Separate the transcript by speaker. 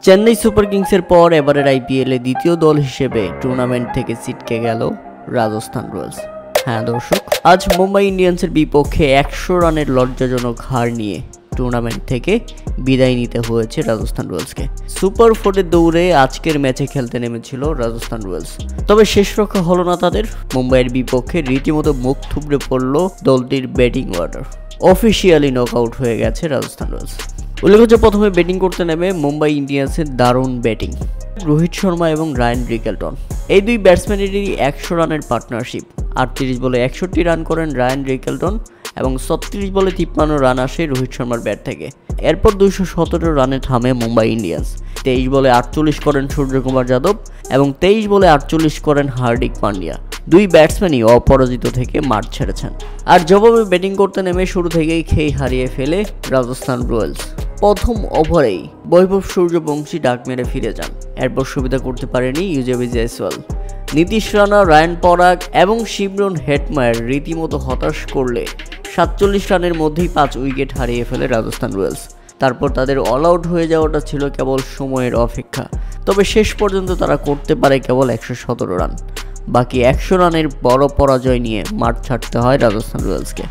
Speaker 1: Chennai super কিংসের পর এবারের আইপিএলে দ্বিতীয় দল হিসেবে টুর্নামেন্ট থেকে ছিটকে গেল রাজস্থান রয়্যালস। হ্যাঁ দর্শক, আজ মুম্বাই ইন্ডিয়ান্সের বিপক্ষে 100 রানের লজ্জাজনক হার নিয়ে টুর্নামেন্ট থেকে বিদায় নিতে হয়েছে রাজস্থান রয়্যালসকে। সুপার 4-এর দৌড়ে আজকের ম্যাচে খেলতে নেমেছিল রাজস্থান রয়্যালস, তবে শেষ রক্ষা হলো না তাদের। মুম্বাইয়ের বিপক্ষে রীতিমতো মুখ থুবড়ে পড়ল দলটির batting order. Officially knock out হয়ে গেছে রাজস্থান রয়্যালস। উল্লেখ্য, প্রথমে ব্যাটিং করতে নেমে মুম্বাই ইন্ডিয়ান্সের দারুণ ব্যাটিং। রোহিত শর্মা এবং রায়ান রিকেলটন, এই দুই ব্যাটসম্যানেরই 100 রানের পার্টনারশিপ। 38 বলে 61 রান করেন রায়ান রিকেলটন এবং 36 বলে 53 রান আসে রোহিত শর্মার ব্যাট থেকে। এরপর 217 রানে থামে মুম্বাই ইন্ডিয়ান্স। 23 বলে 48 করেন সূর্যকুমার যাদব এবং 23 বলে 48 করেন হার্দিক পান্ডিয়া। দুই ব্যাটসম্যানই অপরাজিত থেকে মাঠ ছেড়েছেন। আর জবাবে ব্যাটিং করতে নেমে শুরু থেকেই খেই হারিয়ে ফেলে রাজস্থান রয়্যালস। প্রথম ওভারেই বৈভব সূর্যবংশী ডাক মেরে ফিরে যান। এরপর সুবিধা করতে পারেনি ইউজবেন্দ্র জয়সওয়াল। নীতিশ রানা, রায়ান পরাগ এবং শিমরন হেটমায়ার রীতিমতো হতাশ করলে 47 রানের মধ্যেই 5 উইকেট হারিয়ে ফেলে রাজস্থান রয়্যালস। তারপর তাদের অল আউট হয়ে যাওয়াটা ছিল কেবল সময়ের অপেক্ষা। তবে শেষ পর্যন্ত তারা করতে পারে কেবল 117 রান। বাকি 100 রানের বড় পরাজয় নিয়ে মাঠ ছাড়তে হয় রাজস্থান রয়্যালসকে।